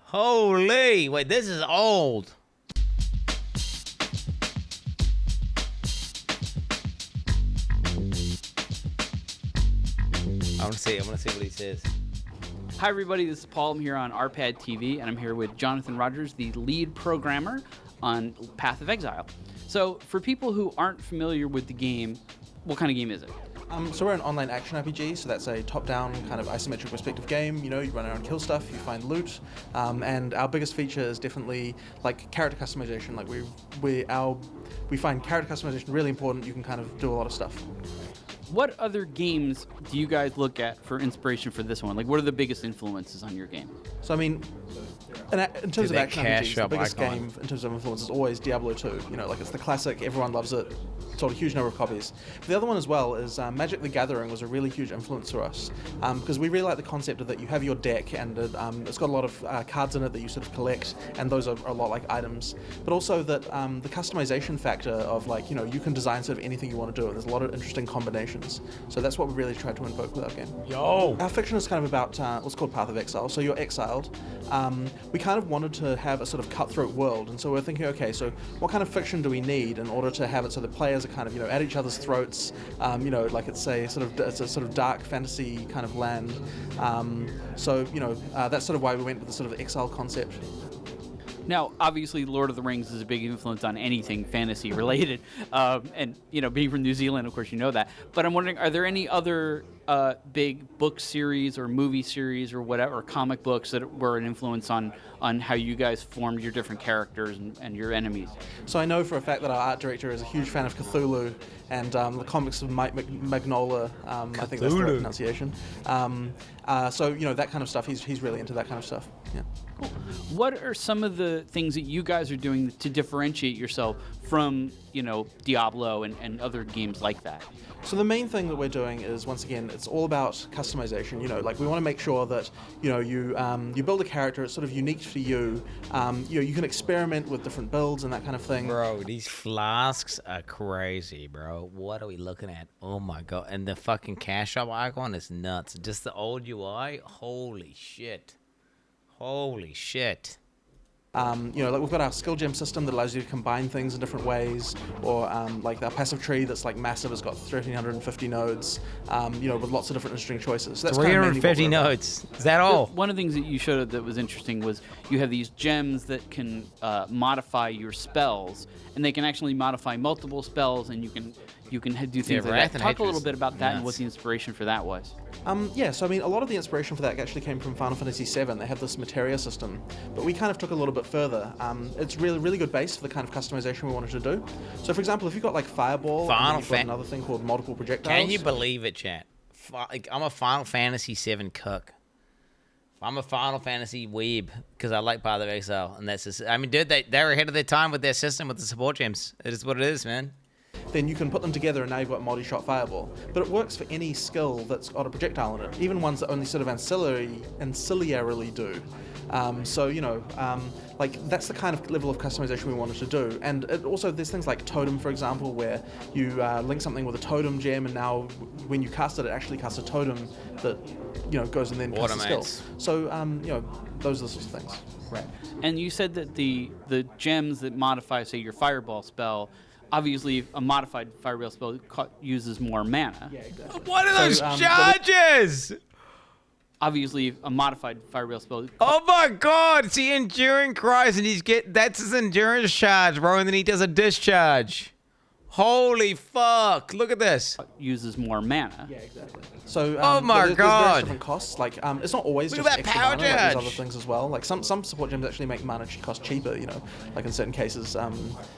Holy, wait, this is old. I want to see what he says. Hi everybody, this is Paul. I'm here on RPAD TV, and I'm here with Jonathan Rogers, the lead programmer on Path of Exile. So, for people who aren't familiar with the game, what kind of game is it? So we're an online action RPG, so that's a top-down kind of isometric perspective game. You know, you run around, kill stuff, you find loot, and our biggest feature is definitely like character customization. Like we find character customization really important. You can kind of do a lot of stuff. What other games do you guys look at for inspiration for this one? Like, what are the biggest influences on your game? So I mean, in terms of action RPGs, the biggest icon. game in terms of influence is always Diablo 2. You know, like it's the classic, everyone loves it, sold a huge number of copies. But the other one as well is Magic the Gathering was a really huge influence for us because we really like the concept of that you have your deck and it's got a lot of cards in it that you sort of collect, and those are a lot like items. But also that the customization factor of like, you know, you can design sort of anything you want to do, and there's a lot of interesting combinations. So that's what we really tried to invoke with our game. Yo! Our fiction is kind of about what's called Path of Exile. So you're exiled. We kind of wanted to have a sort of cutthroat world, and so we're thinking, okay, so what kind of fiction do we need in order to have it so the players are kind of, you know, at each other's throats, you know, like it's a sort of dark fantasy kind of land. So, you know, that's sort of why we went with the sort of exile concept. Now, obviously, Lord of the Rings is a big influence on anything fantasy related, and you know, being from New Zealand, of course, you know that. But I'm wondering, are there any other big book series or movie series or whatever, or comic books that were an influence on how you guys formed your different characters and your enemies? So I know for a fact that our art director is a huge fan of Cthulhu and the comics of Mike Magnola. I think that's the right pronunciation. So you know, that kind of stuff. He's really into that kind of stuff. Yeah. Cool. What are some of the things that you guys are doing to differentiate yourself from, you know, Diablo and other games like that? So the main thing that we're doing is, once again, it's all about customization. You know, like we want to make sure that, you know, you build a character, it's sort of unique to you. You know, you can experiment with different builds and that kind of thing. Bro, these flasks are crazy, bro. What are we looking at? Oh my god. And the fucking cash shop icon is nuts. Just the old UI? Holy shit. Holy shit. You know, like we've got our skill gem system that allows you to combine things in different ways, or like our passive tree that's like massive, it's got 1,350 nodes, you know, with lots of different interesting choices. So that's 350 nodes. Is that all? One of the things that you showed that was interesting was you have these gems that can modify your spells, and they can actually modify multiple spells, and you can do things like that. Talk a little bit about that and what the inspiration for that was. Yeah, so I mean, a lot of the inspiration for that actually came from Final Fantasy VII. They have this materia system, but we kind of took it a little bit further. It's really good base for the kind of customization we wanted to do. So, for example, if you've got like Fireball, and you've got another thing called multiple projectiles. Can you believe it, chat? I'm a Final Fantasy VII cook. I'm a Final Fantasy weeb because I like Path of Exile, and that's just, I mean, dude, they're ahead of their time with their system with the support gems. It is what it is, man. Then you can put them together and now you've got multi-shot Fireball. But it works for any skill that's got a projectile in it, even ones that only sort of ancillarily do. So, you know, like that's the kind of level of customization we wanted to do. And it also, there's things like Totem, for example, where you link something with a Totem gem, and now when you cast it, it actually casts a Totem that, you know, goes and then casts a skill. So, you know, those are the sorts of things. Right. And you said that the gems that modify, say, your Fireball spell, obviously a modified Fireball spell uses more mana. Yeah, exactly. What are those charges? Obviously a modified Fireball spell. Oh my god, it's the Enduring Christ, and that's his endurance charge, bro, and then he does a discharge. Holy fuck, look at this. Uses more mana. Yeah, exactly. So, oh my there's god, various different costs. Like, it's not always look just at that extra power mana. Like, there's charge. other things as well. Like some support gems actually make mana cost cheaper. You know, like in certain cases.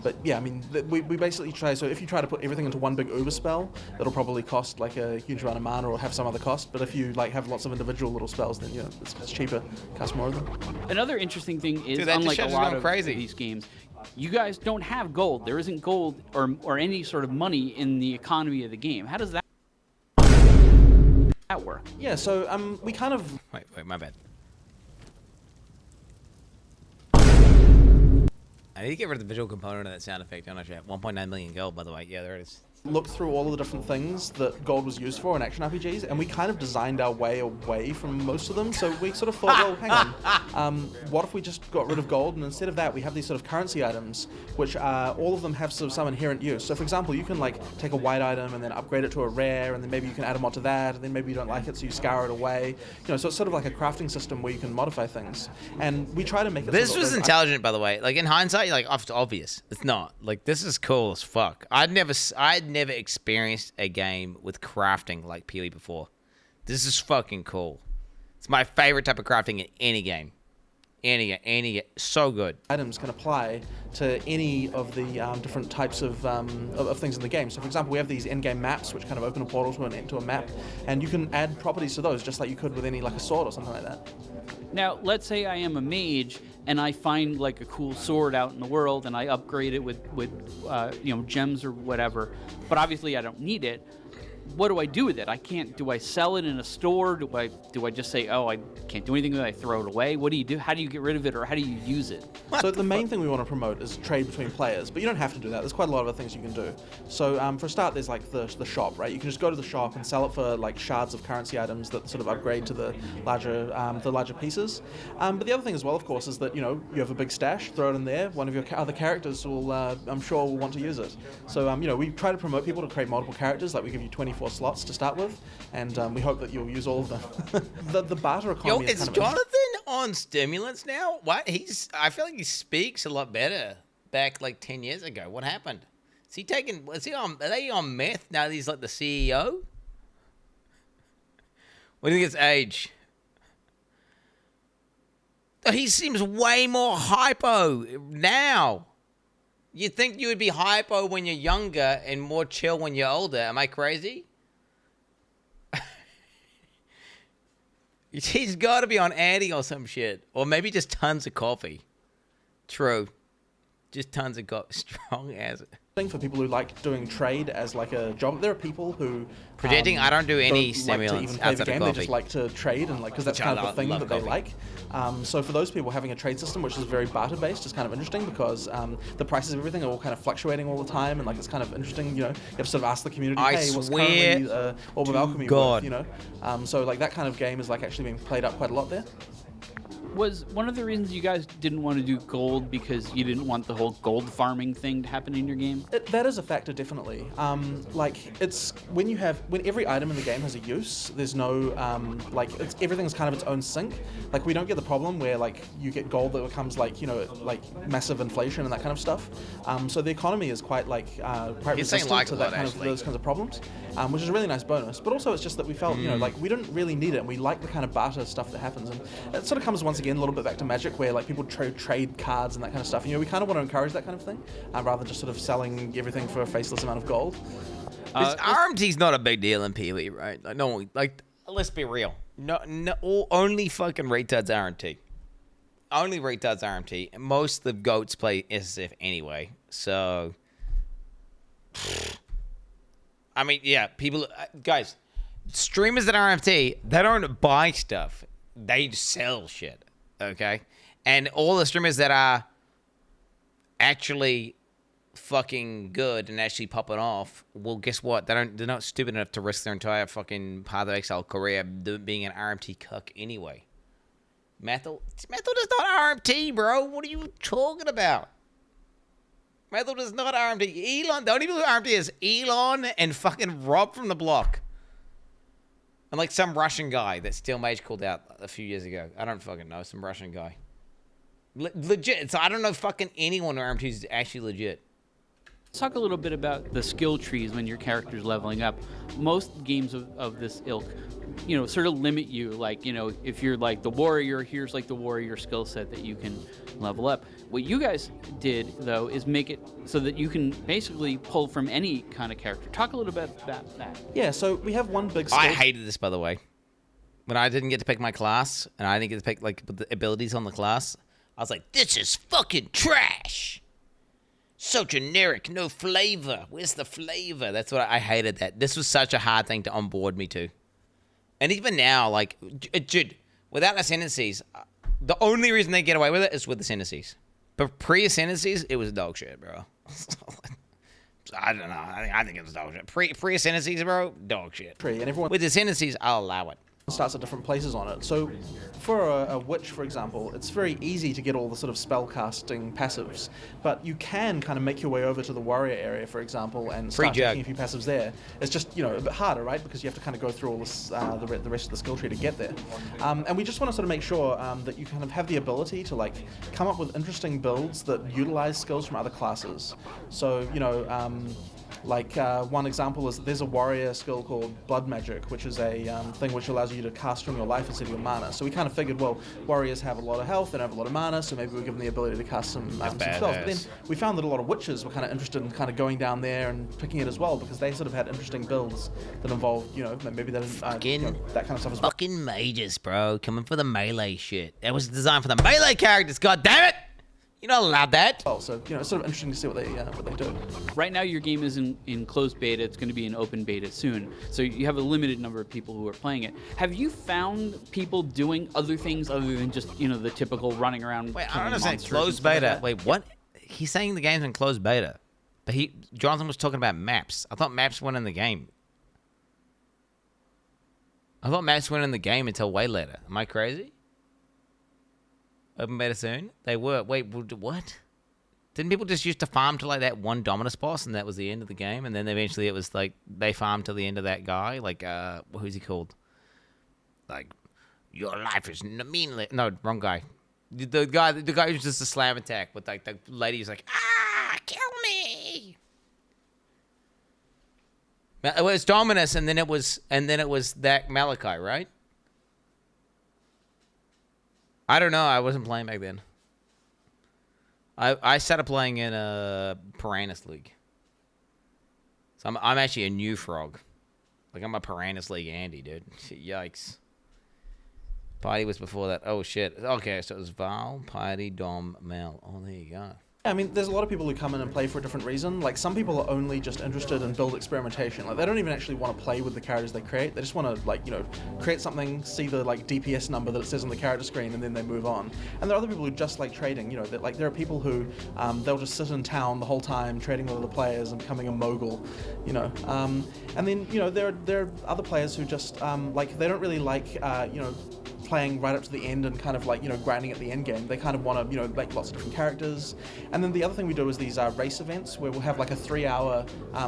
But yeah, I mean, we basically try. So if you try to put everything into one big uber spell, it'll probably cost like a huge amount of mana or have some other cost. But if you like have lots of individual little spells, then you know it's cheaper, cost more of them. Another interesting thing is, dude, unlike a lot of these games, you guys don't have gold. There isn't gold or any sort of money in the economy of the game. How does that work? Yeah, so we kind of... Wait, my bad. I need to get rid of the visual component of that sound effect. I'm not sure. 1.9 million gold, by the way. Yeah, there it is. looked through all of the different things that gold was used for in action RPGs, and we kind of designed our way away from most of them. So we sort of thought, well, hang on, what if we just got rid of gold, and instead of that, we have these sort of currency items, which all of them have sort of some inherent use. So for example, you can like take a white item and then upgrade it to a rare, and then maybe you can add a mod to that, and then maybe you don't like it, so you scour it away. You know, so it's sort of like a crafting system where you can modify things. And we try to make it. This was intelligent, by the way. Like in hindsight, you're like, it's obvious. It's not. Like this is cool as fuck. I'd never experienced a game with crafting like PoE before. This is fucking cool. It's my favorite type of crafting in any game. Any so good. Items can apply to any of the different types of things in the game. So for example, we have these in-game maps which kind of open a portal to a map, and you can add properties to those just like you could with any like a sword or something like that. Now, let's say I am a mage and I find like a cool sword out in the world and I upgrade it with gems or whatever, but obviously I don't need it. What do I do with it? I can't. Do I sell it in a store? Do I just say, oh, I can't do anything with it, I throw it away? What do you do? How do you get rid of it, or how do you use it? So the main thing we want to promote is trade between players, but you don't have to do that. There's quite a lot of other things you can do. So for a start, there's like the shop, right? You can just go to the shop and sell it for like shards of currency items that sort of upgrade to the larger pieces. But the other thing as well, of course, is that you have a big stash, throw it in there. One of your other characters will, I'm sure, will want to use it. So we try to promote people to create multiple characters. Like we give you 24 slots to start with, and we hope that you'll use all of them. the barter economy is kind of Jonathan on stimulants now? What? I feel like he speaks a lot better back like 10 years ago. What happened? Are they on meth now that he's like the CEO? What do you think it's age? He seems way more hypo now. You'd think you would be hypo when you're younger and more chill when you're older. Am I crazy? He's got to be on Andy or some shit. Or maybe just tons of coffee. True. Just tons of coffee. Strong as it. For people who like doing trade as like a job. There are people who predicting I don't do any stimulants like outside the game. They just like to trade, and like because that's kind of the thing that they like. So for those people, having a trade system which is very barter based is kind of interesting because the prices of everything are all kind of fluctuating all the time, and like it's kind of interesting. You have to sort of ask the community, hey, what's currently Orb of Alchemy worth? So like that kind of game is like actually being played up quite a lot there. Was one of the reasons you guys didn't want to do gold because you didn't want the whole gold farming thing to happen in your game? That is a factor, definitely. It's when every item in the game has a use. There's no everything's kind of its own sink. Like we don't get the problem where like you get gold that becomes like massive inflation and that kind of stuff. So the economy is quite resistant to that those kinds of problems, which is a really nice bonus. But also it's just that we felt like we didn't really need it, and we like the kind of barter stuff that happens, and it sort of comes once again a little bit back to Magic, where like people trade cards and that kind of stuff. We kind of want to encourage that kind of thing, rather than just sort of selling everything for a faceless amount of gold. RMT's not a big deal in PoE, right? Like, no, like let's be real. No, only fucking retards RMT. Only retards RMT. Most of the goats play SSF anyway, so. I mean, yeah, people, guys, streamers at RMT, they don't buy stuff. They sell shit, okay? And all the streamers that are actually fucking good and actually popping off, well, guess what? They're not stupid enough to risk their entire fucking Path of Exile career being an RMT cuck anyway. Method is not RMT, bro. What are you talking about? Method is not RMT. Elon, the only people who RMT is Elon and fucking Rob from the block. And like some Russian guy that Steel Mage called out a few years ago. I don't fucking know. Some Russian guy. Legit. So I don't know fucking anyone who RMT is actually legit. Let's talk a little bit about the skill trees when your character's leveling up. Most games of this ilk, sort of limit you. Like, if you're like the warrior, here's like the warrior skill set that you can level up. What you guys did, though, is make it so that you can basically pull from any kind of character. Talk a little bit about that. Yeah, so we have one big skill. I hated this, by the way. When I didn't get to pick my class, and I didn't get to pick like the abilities on the class, I was like, this is fucking trash. So generic, no flavor. Where's the flavor? That's what I hated that. This was such a hard thing to onboard me to. And even now, like, dude, without ascendancies, the only reason they get away with it is with ascendancies. But pre-ascendancies, it was dog shit, bro. I don't know. I think it's dog shit. Pre-ascendancies, bro, dog shit. And everyone With ascendancies, I'll allow it. starts at different places on it. So for a witch, for example, it's very easy to get all the sort of spell casting passives, but you can kind of make your way over to the warrior area, for example, and start taking a few passives there. It's just, you know, a bit harder, right? Because you have to kind of go through all this, the rest of the skill tree to get there. And we just want to sort of make sure that you kind of have the ability to like come up with interesting builds that utilize skills from other classes. So, you know, one example is that there's a warrior skill called Blood Magic, which is a thing which allows you to cast from your life instead of your mana. So we kind of figured, well, warriors have a lot of health, they don't have a lot of mana, so maybe we'll give them the ability to cast some spells. But then we found that a lot of witches were kind of interested in kind of going down there and picking it as well, because they sort of had interesting builds that involved, you know, maybe that, you know, that kind of stuff as well. Fucking mages, bro, coming for the melee shit. That was designed for the melee characters, god damn it! You're not allowed that. Oh, so, you know, it's sort of interesting to see what they do. Right now, your game is in closed beta. It's going to be in open beta soon. So you have a limited number of people who are playing it. Have you found people doing other things other than just, you know, the typical running around? Wait, I don't understand. Closed beta. Wait, what? He's saying the game's in closed beta, but Jonathan was talking about maps. I thought maps weren't in the game. I thought maps weren't in the game until way later. Am I crazy? Open beta soon? They were. Wait, what? Didn't people just used to farm to like that one Dominus boss and that was the end of the game? And then eventually it was like they farmed to the end of that guy? Like, who's he called? Like, your life is meaningless. No, wrong guy. The guy who's just a slam attack with like the lady who's like, kill me. It was Dominus and then it was that Malachi, right? I don't know. I wasn't playing back then. I started playing in a Piranhas League. So I'm actually a new frog. Like, I'm a Piranhas League Andy, dude. Yikes. Piety was before that. Oh, shit. Okay, so it was Val, Piety, Dom, Mel. Oh, there you go. I mean, there's a lot of people who come in and play for a different reason. Like, some people are only just interested in build experimentation. Like, they don't even actually want to play with the characters they create. They just want to, like, you know, create something, see the, like, DPS number that it says on the character screen, and then they move on. And there are other people who just like trading, you know, that, like, there are people who, they'll just sit in town the whole time trading with other players and becoming a mogul, you know. And then, you know, there are other players who just, like, they don't really like, you know, playing right up to the end and kind of like, you know, grinding at the end game. They kind of want to, you know, make lots of different characters. And then the other thing we do is these race events where we'll have like a 3-hour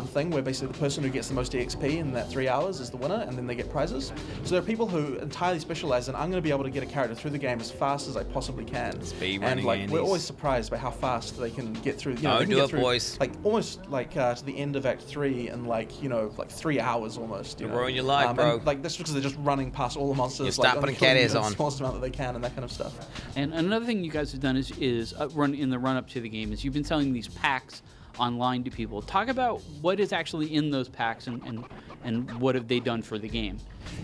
thing where basically the person who gets the most EXP in that 3 hours is the winner, and then they get prizes. So there are people who entirely specialize in, I'm going to be able to get a character through the game as fast as I possibly can. Speed and like Andes. We're always surprised by how fast they can get through. You know, they can get through, boys. Like almost like to the end of Act 3 in like, you know, like 3 hours almost. You ruin your life, bro. And, like, that's because they're just running past all the monsters. You start putting cat ears on. The smallest amount that they can and that kind of stuff. And another thing you guys have done is run in the run up to the game is you've been selling these packs online to people. Talk about what is actually in those packs and what have they done for the game.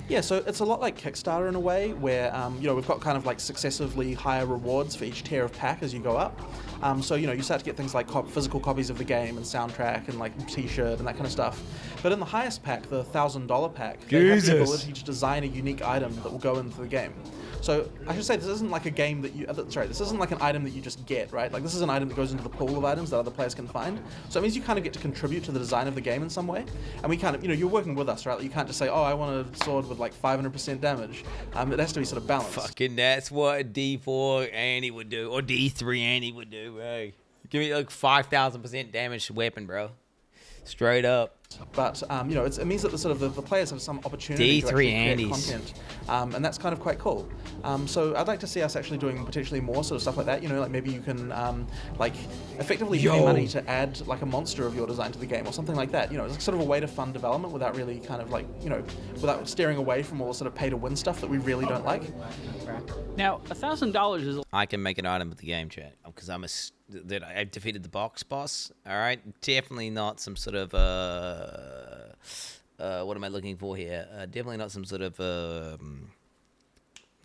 Yeah, so it's a lot like Kickstarter in a way, where you know, we've got kind of like successively higher rewards for each tier of pack as you go up. So you know, you start to get things like physical copies of the game and soundtrack and like T-shirt and that kind of stuff. But in the highest pack, the $1,000 pack, they have the ability to design a unique item that will go into the game. So I should say this isn't like a game that you, this isn't like an item that you just get, right? Like, this is an item that goes into the pool of items that other players can find. So it means you kind of get to contribute to the design of the game in some way. And we kind of, you know, you're working with us, right? Like, you can't just say, oh, I want a sword with like 500% damage. It has to be sort of balanced. Fucking that's what a D4 Andy would do, or D3 Andy would do, bro. Give me like 5,000% damage weapon, bro. Straight up. But you know, it means that the players have some opportunity to actually create content, and that's kind of quite cool. So I'd like to see us actually doing potentially more sort of stuff like that. You know, like maybe you can like effectively pay money to add like a monster of your design to the game or something like that. You know, it's sort of a way to fund development without really kind of like, you know, without steering away from all the sort of pay to win stuff that we really don't like. Now, $1,000 is. I can make an item with the game chat because I've defeated the box boss. All right, definitely not some sort of what am I looking for here? Definitely not some sort of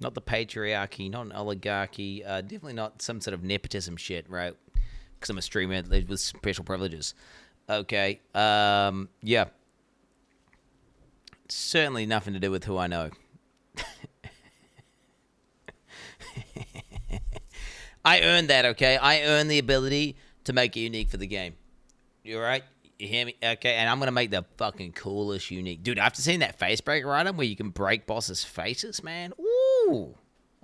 not the patriarchy, not an oligarchy. Definitely not some sort of nepotism shit, right? Because I'm a streamer with special privileges. Okay, yeah. Certainly nothing to do with who I know. I earned that, okay? I earned the ability to make it unique for the game. You're right? You hear me? Okay, and I'm gonna make the fucking coolest unique. Dude, after seeing that face breaker item where you can break bosses' faces, man. Ooh.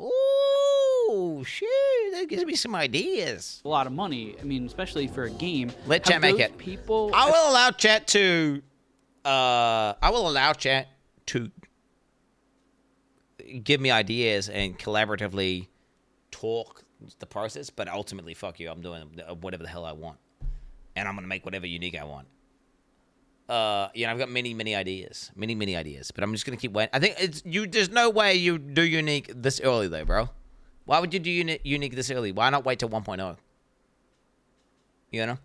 Ooh, shit. That gives me some ideas. A lot of money. I mean, especially for a game. Let chat make it. People. I will allow chat to. I will allow chat to give me ideas and collaboratively talk the process, but ultimately, fuck you. I'm doing whatever the hell I want, and I'm gonna make whatever unique I want. I've got many ideas, many ideas, but I'm just gonna keep waiting. I think it's you. There's no way you do unique this early, though, bro. Why would you do unique this early? Why not wait till 1.0? You know.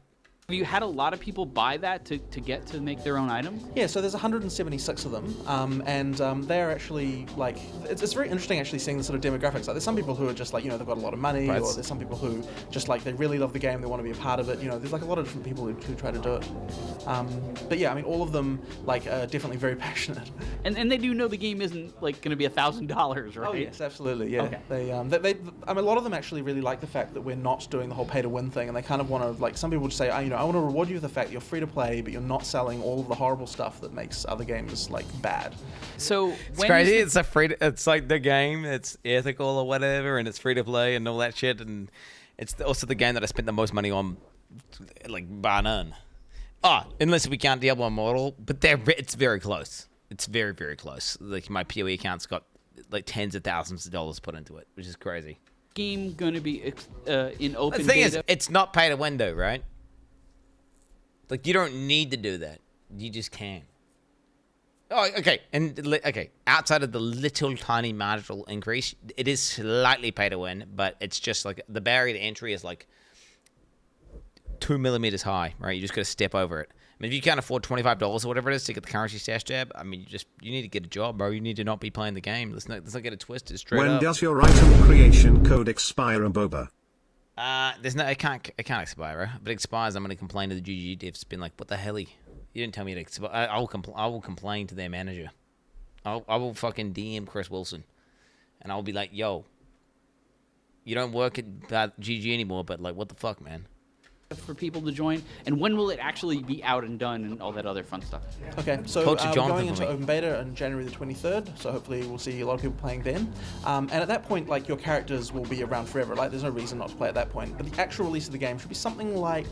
Have you had a lot of people buy that to get to make their own item? Yeah, so there's 176 of them, and they're actually like it's very interesting actually seeing the sort of demographics. Like there's some people who are just like they've got a lot of money, Right. or there's some people who just like they really love the game, they want to be a part of it. There's like a lot of different people who try to do it. But yeah, I mean all of them like are definitely very passionate. And they do know the game isn't like going to be $1,000, right? Oh yes, absolutely. Yeah. Okay. They I mean a lot of them actually really like the fact that we're not doing the whole pay to win thing, and they kind of want to like some people would say I want to reward you with the fact you're free to play, but you're not selling all of the horrible stuff that makes other games like bad. So It's crazy. It's like the game. It's ethical or whatever, and it's free to play and all that shit. And it's also the game that I spent the most money on, like bar none. Unless we count Diablo Immortal, but it's very close. It's very close. Like my PoE account's got like tens of thousands of dollars put into it, which is crazy. Game going to be in open The thing beta? is, it's not pay to win though, right? Like you don't need to do that. You just can. Oh, okay. Outside of the little tiny marginal increase, it is slightly pay to win, but it's just like the barrier to entry is like 2 millimeters high, right? You just got to step over it. I mean, if you can't afford $25 or whatever it is to get the currency stash jab, I mean, you need to get a job, bro. You need to not be playing the game. Let's not get it twisted straight When up. does your item creation code expire, Boba? It can't expire, bro. If it expires, I'm gonna complain to the GG devs. Been like, what the hell? You didn't tell me to expire. I will complain to their manager. I will fucking DM Chris Wilson, and I'll be like, yo, you don't work at GG anymore, but like, what the fuck, man? For people to join, and when will it actually be out and done and all that other fun stuff? Okay, so Talk to we're Jonathan going for into me. open beta on January the 23rd, so hopefully we'll see a lot of people playing then. And at that point, like, your characters will be around forever. Like, there's no reason not to play at that point. But the actual release of the game should be something like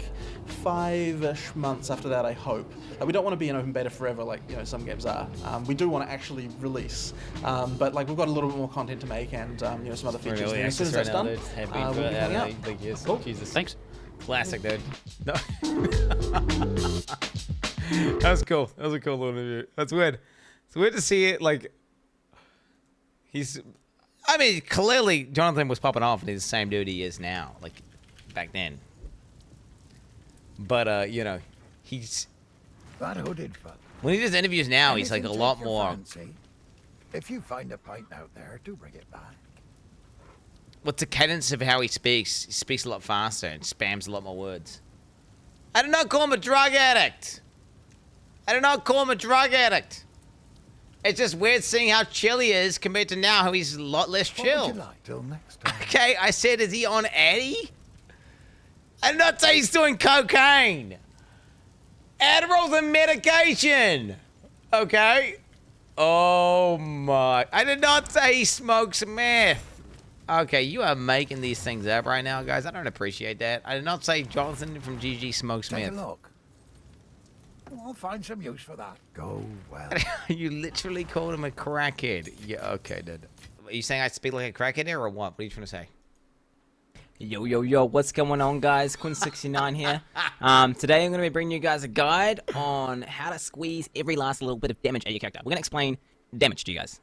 5-ish months after that, I hope. Like, we don't want to be in open beta forever like, some games are. We do want to actually release. But, like, we've got a little bit more content to make and, some other features. And as soon as that's done, we'll be coming out. Cool. Jesus. Thanks. Classic, dude. No. That was cool. That was a cool little interview. That's weird. It's weird to see it, like, clearly Jonathan was popping off and he's the same dude he is now, like, back then. But, he's... That hooded fuck. When he does interviews now, he's, like, a Anything lot take your more... fancy? If you find a pint out there, do bring it back. What's the cadence of how he speaks? He speaks a lot faster and spams a lot more words. I did not call him a drug addict. It's just weird seeing how chill he is compared to now, how he's a lot less chill. What would you like till next time? Okay, I said, is he on Addy? I did not say he's doing cocaine. Adderall's a medication. Okay? Oh my. I did not say he smokes meth. Okay, you are making these things up right now, guys. I don't appreciate that. I did not say Jonathan from GG smokes Take meth. a look. I'll find some use for that. Go well. You literally called him a crackhead. Yeah, okay, dude. Are you saying I speak like a crackhead here or what? What are you trying to say? Yo, what's going on, guys? Quinn69 here. Today I'm going to be bringing you guys a guide on how to squeeze every last little bit of damage out of your character. We're going to explain damage to you guys.